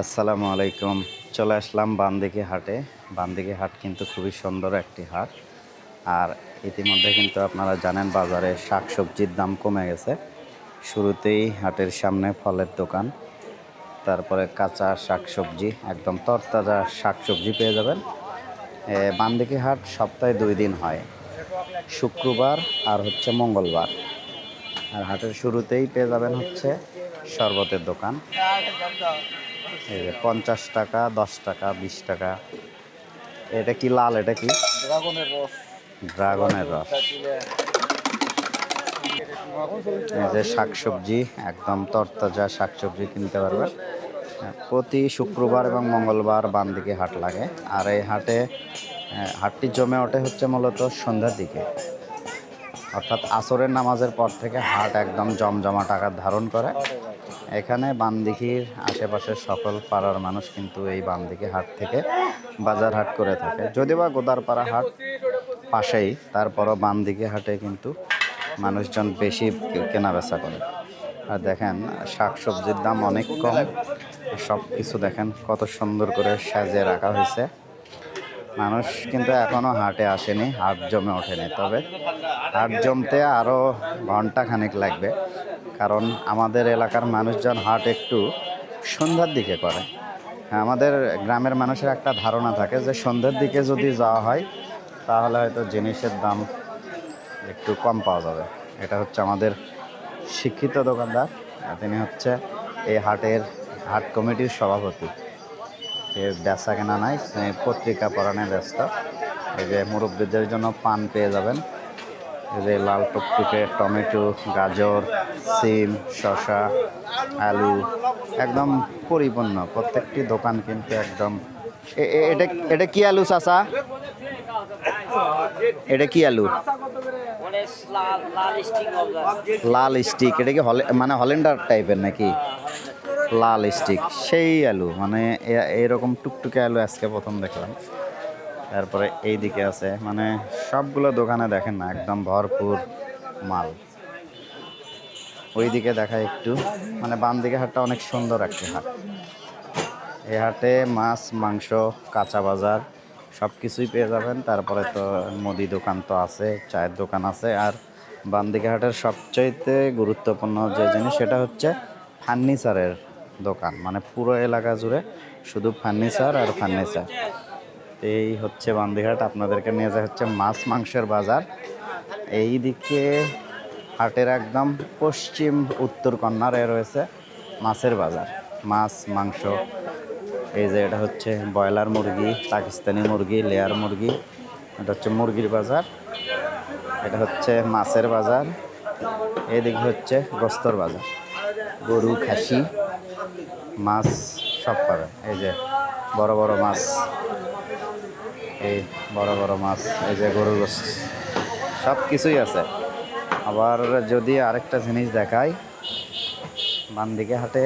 আসসালামু আলাইকুম। চলে আসলাম বানদিঘি হাটে। বানদিঘি হাট কিন্তু খুবই সুন্দর একটি হাট। আর ইতিমধ্যে কিন্তু আপনারা জানেন বাজারে শাকসবজির দাম কমে গেছে। শুরুতেই হাটের সামনে ফলের দোকান, তারপরে কাঁচা শাকসবজি, একদম তরতাজা শাকসবজি পেয়ে যাবেন। বানদিঘি হাট সপ্তাহে 2 দিন হয়, শুক্রবার আর হচ্ছে মঙ্গলবার। আর হাটের শুরুতেই পেয়ে যাবেন হচ্ছে শরবতের দোকান। এই যে 50 টাকা, 10 টাকা, 20 টাকা। এটা কি লাল? এটা কি? ড্রাগনের রস। ড্রাগনের রস। এই যে শাকসবজি, একদম তরতাজা শাকসবজি কিনতে পারবেন। প্রতি শুক্রবার এবং মঙ্গলবার বানদিঘি হাট লাগে। আর এই হাটটি জমে ওঠে হচ্ছে মূলত সন্ধ্যার দিকে, অর্থাৎ আসরের নামাজের পর থেকে হাট একদম জমজমাট আকার ধারণ করে। এখানে বানদিঘির আশেপাশের সকল পাড়ার মানুষ কিন্তু এই বানদিঘি হাট থেকে বাজার হাট করে থাকে। যদিও বা গোদারপাড়া হাট পাশেই, তারপরও বানদিঘি হাটে কিন্তু মানুষজন বেশি কেনাবেচা করে। আর দেখেন শাকসবজির দাম অনেক কম। সব কিছু দেখেন কত সুন্দর করে সাজিয়ে রাখা হয়েছে। মানুষ কিন্তু এখনও হাটে আসেনি, হাট জমে ওঠেনি। তবে হাট জমতে আরও ঘন্টাখানেক লাগবে, কারণ আমাদের এলাকার মানুষজন হাট একটু সন্ধ্যার দিকে করে। আমাদের গ্রামের মানুষের একটা ধারণা থাকে যে সন্ধ্যার দিকে যদি যাওয়া হয় তাহলে হয়তো জিনিসের দাম একটু কম পাওয়া যাবে। এটা হচ্ছে আমাদের শিক্ষিত দোকানদার, তিনি হচ্ছে এই হাট কমিটির সভাপতি। বেচা কেনা নাই, পত্রিকা পড়ানো ব্যস্ত। এই যে মুরব্বীদের জন্য পান পেয়ে যাবেন। এই যে লাল টুকটুকে টমেটো, গাজর, সিম, শসা, আলু, একদম পরিপূর্ণ প্রত্যেকটি দোকান কিন্তু একদম। এটা এটা কি আলু চাচা? এটা কি আলু? লাল স্টিক। এটা কি মানে হল্যান্ডার টাইপের নাকি? লাল স্টিক, সেই আলু, মানে এইরকম টুকটুকে আলু আজকে প্রথম দেখলাম। তারপরে এই দিকে আছে, মানে সবগুলো দোকানে দেখেন না একদম ভরপুর মাল। ওই দিকে দেখা একটু, মানে বাম দিকে হাটটা অনেক সুন্দর একটি হাট। এই হাটে মাছ, মাংস, কাঁচা বাজার সব কিছুই পেয়ে যাবেন। তারপরে তো মুদি দোকান তো আছে, চায়ের দোকান আছে। আর বামদিঘি হাটের সবচাইতে গুরুত্বপূর্ণ যে জিনিস সেটা হচ্ছে ফার্নিচারের দোকান। মানে পুরো এলাকা জুড়ে শুধু ফার্নিচার আর ফার্নিচার। এই হচ্ছে বামদিঘি হাট। আপনাদেরকে নিয়ে যায় হচ্ছে মাছ মাংসের বাজার। এই দিকে হাটের একদম পশ্চিম উত্তর কর্নারে রয়েছে মাছের বাজার, মাছ মাংস। এই যে এটা হচ্ছে ব্রয়লার মুরগি, পাকিস্তানি মুরগি, লেয়ার মুরগি। এটা হচ্ছে মুরগির বাজার। এটা হচ্ছে মাছের বাজার। এদিকে হচ্ছে গোস্তর বাজার, গরু, খাসি, মাছ সব পাবেন। এই যে বড় বড় মাছ, এই বড় বড় মাছ, এই যে গরুর গোস্ত, সব কিছুই আছে। আবার যদি আরেকটা জিনিস দেখাই, বামদিঘি হাটে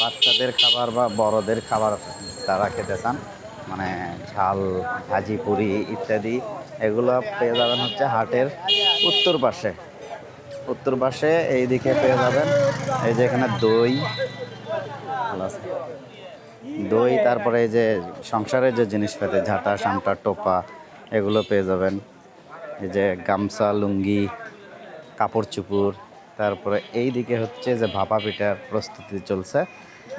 বাচ্চাদের খাবার বা বড়দের খাবার তারা খেতে চান, মানে ঝাল, ভাজি, পুরি ইত্যাদি, এগুলো পেয়ে যাবেন হচ্ছে হাটের উত্তর পাশে। উত্তর পাশে এই দিকে পেয়ে যাবেন এই যে এখানে দই, দই, তারপরে এই যে সংসারের যে জিনিসপাতি, ঝাঁটা, সামটা, টোপা, এগুলো পেয়ে যাবেন। এই যে গামছা, লুঙ্গি, কাপড় চুপুর। তারপরে এই দিকে হচ্ছে যে ভাপা পিঠার প্রস্তুতি চলছে।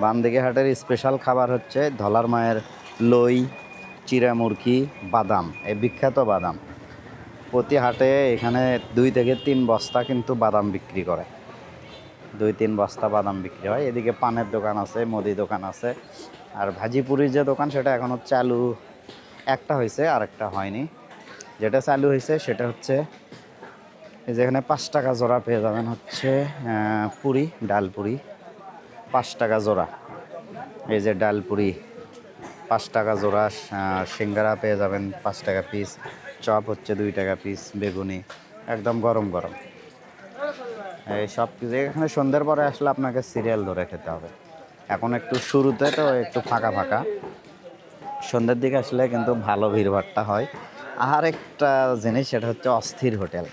বামদিঘি হাটের স্পেশাল খাবার হচ্ছে ধলার মায়ের লই, চিরা মুরগি, বাদাম, এই বিখ্যাত বাদাম। প্রতি হাটে এখানে 2 থেকে 3 বস্তা কিন্তু বাদাম বিক্রি করে, 2-3 বস্তা বাদাম বিক্রি হয়। এদিকে পানের দোকান আছে, মুদি দোকান আছে। আর ভাজিপুরির যে দোকান সেটা এখন চালু, একটা হয়েছে আর একটা হয়নি। যেটা চালু হয়েছে সেটা হচ্ছে এই যেখানে 5 টাকা জোড়া পেয়ে যাবেন হচ্ছে পুরি, ডাল পুরি 5 টাকা জোড়া। এই যে ডাল পুরি 5 টাকা জোড়া। সিঙ্গারা পেয়ে যাবেন 5 টাকা পিস। চপ হচ্ছে 2 টাকা পিস। বেগুনি একদম গরম গরম। এই সব কিছু এখানে সন্ধ্যের পরে আসলে আপনাকে সিরিয়াল ধরে খেতে হবে। এখন একটু শুরুতে তো একটু ফাঁকা ফাঁকা, সন্ধ্যের দিকে আসলে কিন্তু ভালো ভিড়ভাট্টা হয়। আর একটা জিনিস, সেটা হচ্ছে অস্থির হোটেল।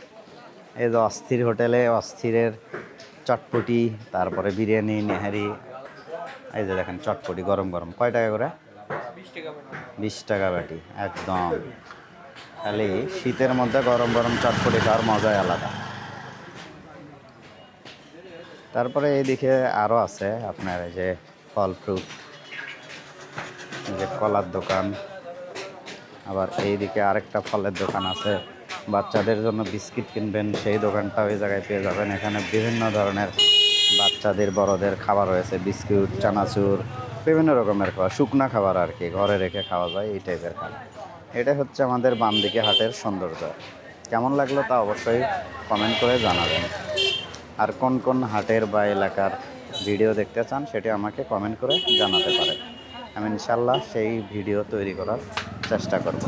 এই যে অস্থির হোটেলে অস্থিরের চটপটি, তারপরে বিরিয়ানি, নেহারি, এই যে দেখেন চটপটি গরম গরম, কয় টাকা করে? 20 টাকা বাটি। একদম খালি শীতের মধ্যে গরম গরম চটপটি খাওয়ার মজাই আলাদা। তারপরে এইদিকে আরও আছে আপনার এই যে ফল ফ্রুট, যে কলার দোকান, আবার এইদিকে আরেকটা ফলের দোকান আছে। বাচ্চাদের জন্য বিস্কিট কিনবেন সেই দোকানটা ওই জায়গায় পেয়ে যাবেন। এখানে বিভিন্ন ধরনের বাচ্চাদের বড়দের খাবার রয়েছে, বিস্কুট, চানাচুর, বিভিন্ন রকমের খাবার, শুকনা খাবার আর কি, ঘরে রেখে খাওয়া যায় এই টাইপের খাবার। এটা হচ্ছে আমাদের বাম দিকে হাটের সৌন্দর্য। কেমন লাগলো তা অবশ্যই কমেন্ট করে জানাবেন। আর কোন কোন হাটের বা এলাকার ভিডিও দেখতে চান সেটি আমাকে কমেন্ট করে জানাতে পারেন। আমি ইনশাল্লাহ সেই ভিডিও তৈরি করার চেষ্টা করব।